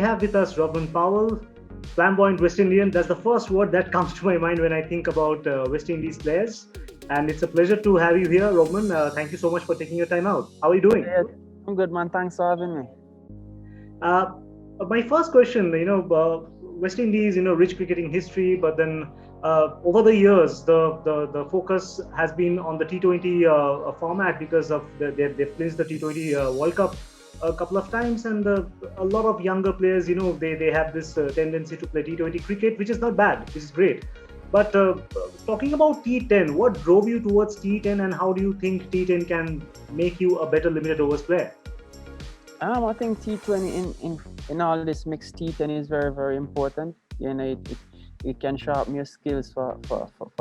have with us Robin Powell, flamboyant West Indian. That's the first word that comes to my mind when I think about West Indies players. And it's a pleasure to have you here, Robin. Thank you so much for taking your time out. How are you doing? Yeah, I'm good, man. Thanks for having me. Uh, my first question, West Indies, rich cricketing history, but then over the years, the focus has been on the T20 format because of they've placed the T20 World Cup a couple of times, and a lot of younger players, they have this tendency to play T20 cricket, which is not bad, which is great. But talking about T10, what drove you towards T10, and how do you think T10 can make you a better limited overs player? I think T20 in all this mixed T10 is very, very important. It can sharpen your skills for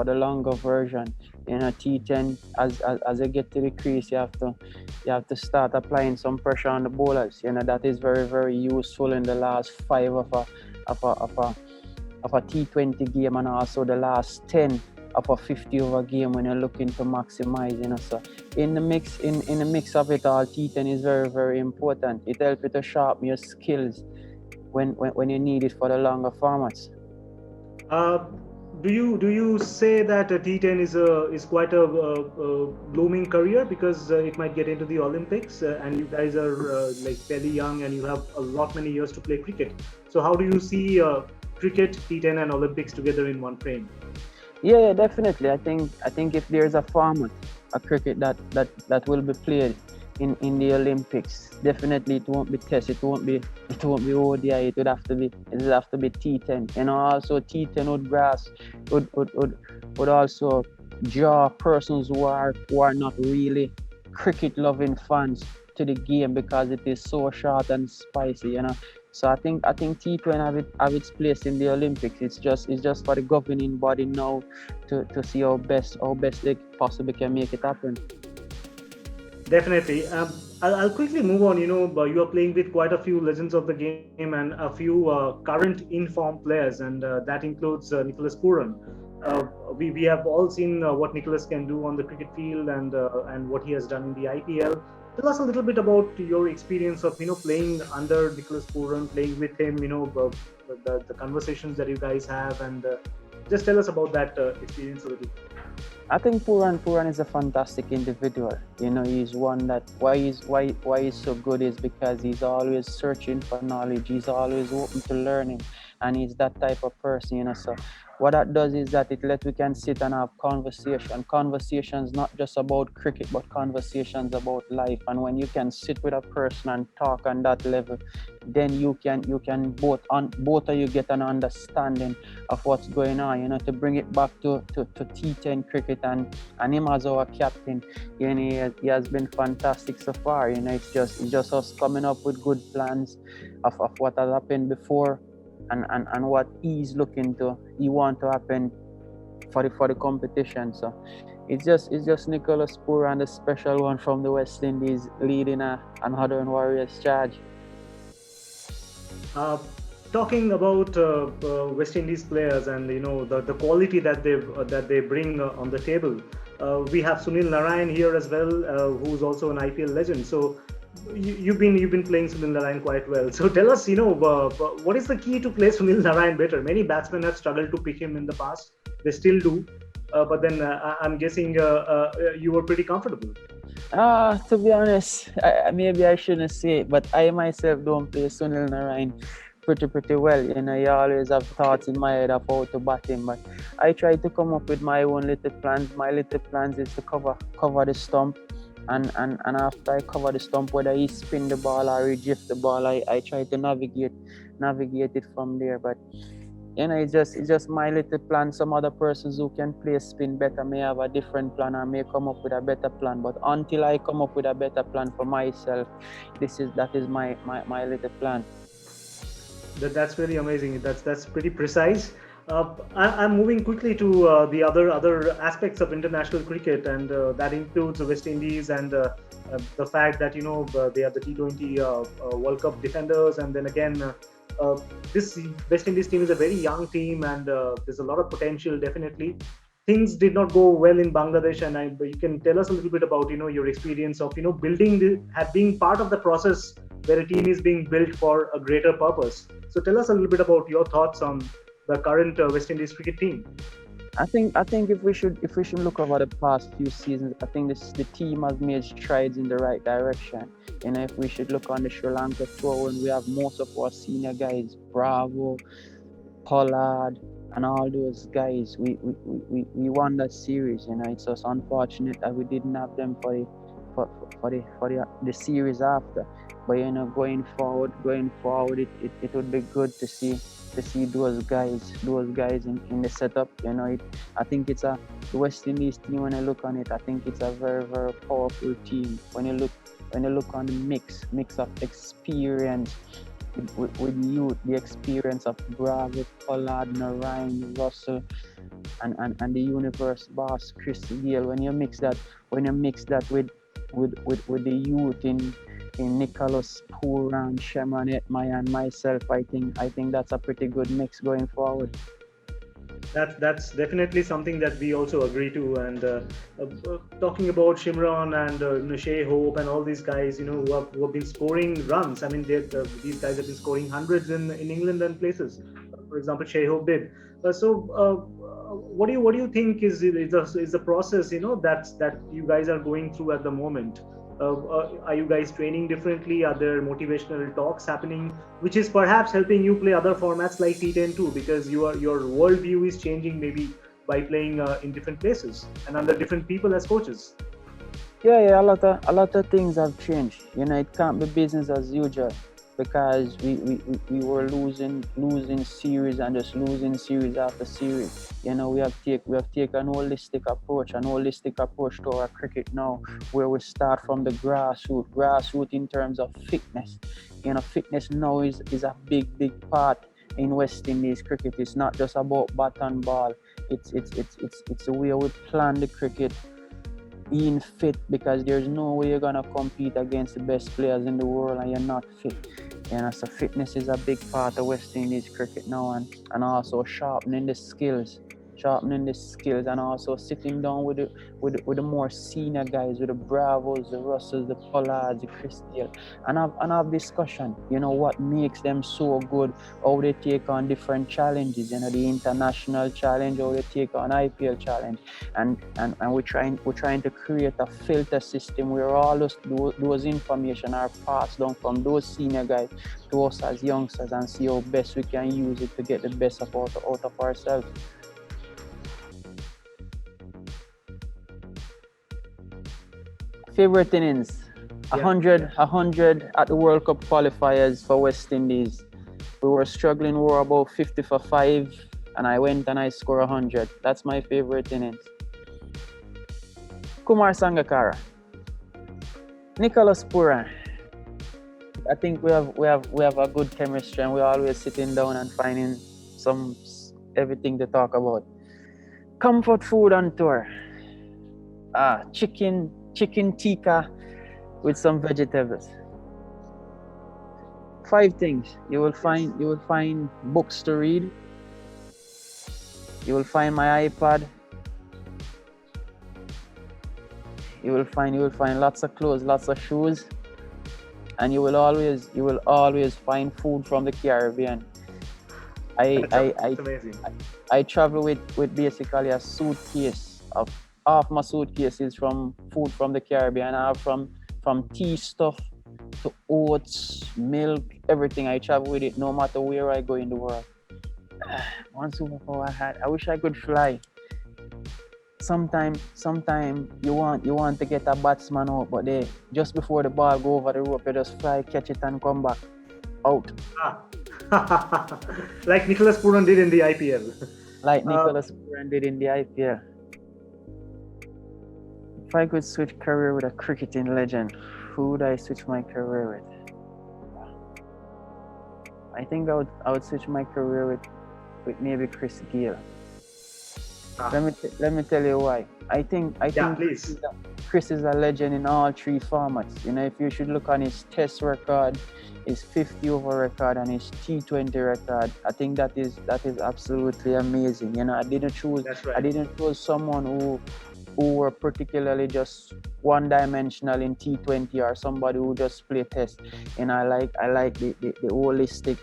the longer version. T10 as you get to the crease, you have to start applying some pressure on the bowlers. That is very, very useful in the last five of a T20 game, and also the last 10 of a 50 over game when you're looking to maximize. So in the mix of it all, T10 is very, very important. It helps you to sharpen your skills when you need it for the longer formats. Uh, do you say that T10 is quite a blooming career because it might get into the Olympics and you guys are like fairly young and you have a lot many years to play cricket. So how do you see cricket, T10, and Olympics together in one frame? Yeah, definitely. I think if there's a format, a cricket that will be played in the Olympics, definitely it won't be Test, it won't be ODI. It would have to be T10. Also T10 would also draw persons who are not really cricket loving fans to the game because it is so short and spicy. So I think T20 have its place in the Olympics. It's just for the governing body now to see how best they possibly can make it happen. Definitely. I'll quickly move on. You are playing with quite a few legends of the game and a few current in-form players, and that includes Nicholas Puran. We have all seen what Nicholas can do on the cricket field and what he has done in the IPL. Tell us a little bit about your experience of playing under Nicholas Puran, playing with him. The conversations that you guys have, and just tell us about that experience a little. I think Puran is a fantastic individual. He's one that why he's so good is because he's always searching for knowledge. He's always open to learning, and he's that type of person. So what that does is that it lets we can sit and have conversations not just about cricket, but conversations about life. And when you can sit with a person and talk on that level, then you can both of you get an understanding of what's going on. To bring it back to T10 cricket, and him as our captain, he has been fantastic so far. It's just us coming up with good plans of what has happened before, and what he want to happen for the competition. So it's just Nicholas Puran, the special one from the West Indies, leading an Northern Warriors charge. Uh, Talking about West Indies players and the quality that they bring on the table, we have Sunil Narayan here as well, who's also an IPL legend. So you've been playing Sunil Narayan quite well. So tell us, what is the key to play Sunil Narayan better? Many batsmen have struggled to pick him in the past. They still do, but then I'm guessing you were pretty comfortable. To be honest, maybe I shouldn't say it, but I myself don't play Sunil Narayan pretty well. You always have thoughts in my head of how to bat him, but I try to come up with my own little plans. My little plans is to cover the stump, and after I cover the stump, whether he spin the ball or he drift the ball, I try to navigate it from there. But it's just my little plan. Some other persons who can play spin better may have a different plan or may come up with a better plan. But until I come up with a better plan for myself, that is my little plan. That's really amazing. That's pretty precise. I'm moving quickly to the other aspects of international cricket, and that includes the West Indies and the fact that they are the T20 World Cup defenders, and then again. This West Indies team is a very young team, and there's a lot of potential. Definitely, things did not go well in Bangladesh, and you can tell us a little bit about your experience of building have being part of the process where a team is being built for a greater purpose. So tell us a little bit about your thoughts on the current West Indies cricket team. I think if we should look over the past few seasons, I think the team has made strides in the right direction. If we should look on the Sri Lanka tour, when we have most of our senior guys, Bravo, Pollard, and all those guys, we won that series. It's just unfortunate that we didn't have them for the series after. But going forward, it would be good to see those guys in the setup. I think the West Indies team. When I look on it, I think it's a very, very powerful team. When you look on the mix of experience with youth, the experience of Bravo, Pollard, Narayan, Russell, and the universe boss Chris Gayle. When you mix that with the youth in Nicholas Pooran, Shemran Etmaya, and myself, I think that's a pretty good mix going forward. That's definitely something that we also agree to. And talking about Shimron and Shea Hope and all these guys, who have been scoring runs. I mean, these guys have been scoring hundreds in England and places. For example, Shea Hope did. What do you think is the process? That you guys are going through at the moment. Are you guys training differently? Are there motivational talks happening, which is perhaps helping you play other formats like T10 too, because your worldview is changing maybe by playing in different places and under different people as coaches. Yeah, a lot of things have changed. It can't be business as usual, because we were losing series and just losing series after series. We have taken an holistic approach to our cricket now, where we start from the grassroots in terms of fitness. Fitness now is a big part in West Indies cricket. It's not just about bat and ball. It's the way we plan the cricket, being fit, because there's no way you're gonna compete against the best players in the world and you're not fit. So fitness is a big part of West Indies cricket now, and also sharpening the skills, and also sitting down with the more senior guys, with the Bravos, the Russells, the Pollards, the Chris Gayle, and have discussion. What makes them so good, how they take on different challenges. The international challenge, how they take on IPL challenge, and we're trying to create a filter system where all those information are passed down from those senior guys to us as youngsters, and see how best we can use it to get the best out of ourselves. Favorite innings? Yeah, 100 at the World Cup qualifiers for West Indies. We were struggling. We were about 50 for 5, and I went and I scored 100. That's my favorite innings. Kumar Sangakkara, Nicholas Pooran. I think we have a good chemistry, and we're always sitting down and finding everything to talk about. Comfort food on tour. Chicken tikka with some vegetables. 5 things you will find books to read. You will find my iPad. You will find lots of clothes, lots of shoes, and you will always find food from the Caribbean. that's amazing. I travel with basically a suitcase. Of half my suitcase is from food from the Caribbean. I have from tea stuff to oats, milk, everything. I travel with it no matter where I go in the world. One superpower I wish I could fly. Sometime you want to get a batsman out, but just before the ball go over the rope, you just fly, catch it, and come back out. Like Nicholas Pooran did in the IPL. Like Nicholas Pooran did in the IPL. If I could switch career with a cricketing legend, who would I switch my career with? I think I would switch my career with maybe Chris Gayle. Let me tell you why. I think Please. Chris is a legend in all 3 formats. If you should look on his Test record, his 50 over record, and his T20 record, I think that is absolutely amazing. I didn't choose That's right. I didn't choose someone who were particularly just one-dimensional in T20 or somebody who just play test. And I like the holistic,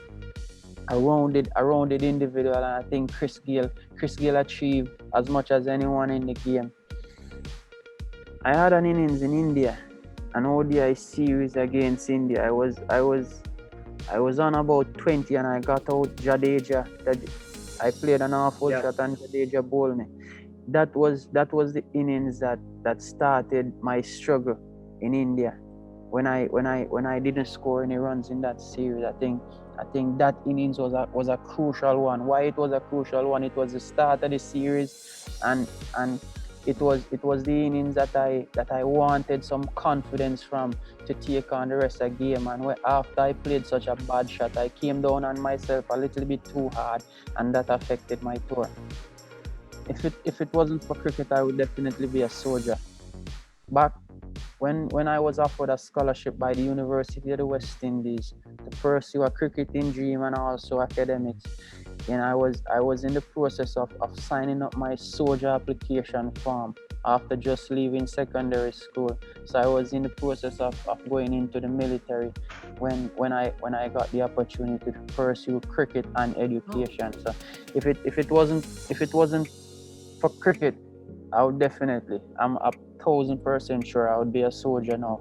a rounded individual, and I think Chris Gayle achieved as much as anyone in the game. I had an innings in India, an ODI series against India. I was on about 20 and I got out Jadeja. I played an awful shot and Jadeja bowled me. That was the innings that started my struggle in India. When I didn't score any runs in that series, I think that innings was a crucial one. Why it was a crucial one? It was the start of the series, and it was the innings that I wanted some confidence from to take on the rest of the game. And after I played such a bad shot, I came down on myself a little bit too hard, and that affected my tour. If it wasn't for cricket, I would definitely be a soldier. But when I was offered a scholarship by the University of the West Indies to pursue a cricketing dream and also academics, and I was in the process of signing up my soldier application form after just leaving secondary school. So I was in the process of going into the military when I got the opportunity to pursue cricket and education. So if it wasn't for cricket, I would definitely, I'm 1000% sure I would be a soldier now.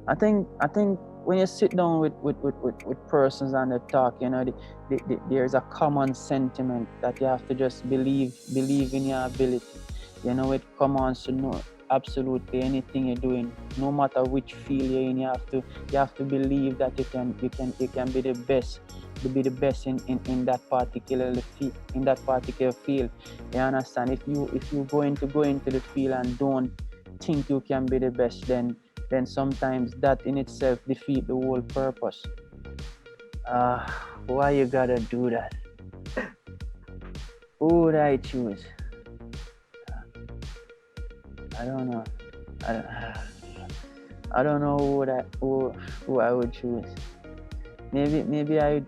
I think when you sit down with persons and they talk, there's a common sentiment that you have to just believe in your ability. It comes to know absolutely anything you're doing, no matter which field you're in. You have to believe that you can be the best. To be the best in that particular field. You understand? If you go into the field and don't think you can be the best, then sometimes that in itself defeat the whole purpose. Why you gotta do that? Who would I choose? I don't know. I don't know who I would choose. Maybe I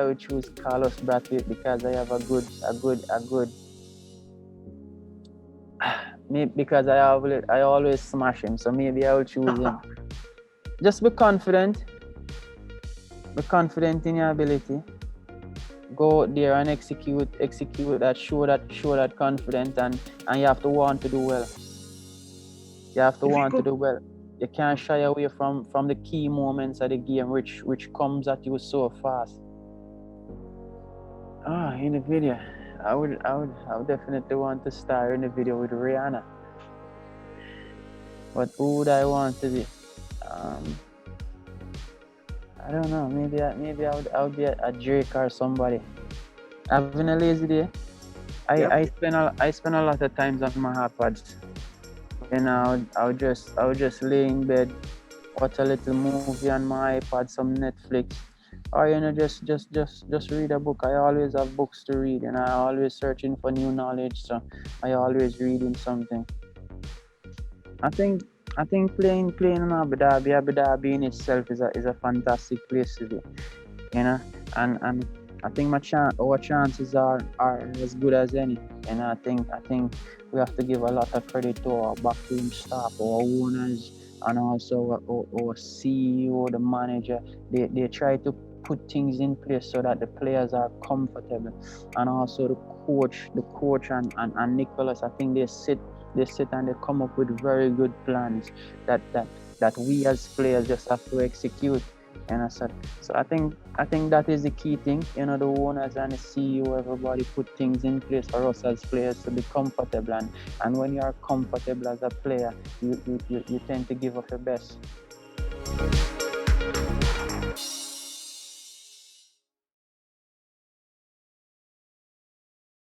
would choose Carlos Brathwaite because I have a good because I always smash him, so maybe I will choose him. Just be confident in your ability. Go out there and execute that, show that confidence, and you have to want to do well. You can't shy away from the key moments of the game which comes at you so fast. In the video, I would definitely want to star in the video with Rihanna. But who would I want to be? I don't know. Maybe I would be a Drake or somebody. Having a lazy day. I spend a lot of times on my iPads. I would just lay in bed, watch a little movie on my iPad, some Netflix, or just read a book. I always have books to read, and I always searching for new knowledge, so I always reading something. I think playing in Abu Dhabi in itself is a fantastic place to be, and I think our chances are as good as any, and I think we have to give a lot of credit to our backroom staff, our owners, and also our CEO, the manager. They try to put things in place so that the players are comfortable, and also the coach and Nicholas. I think they sit and they come up with very good plans that we as players just have to execute. So I think that is the key thing. The owners and the CEO, everybody put things in place for us as players to be comfortable, and when you are comfortable as a player, you tend to give up your best.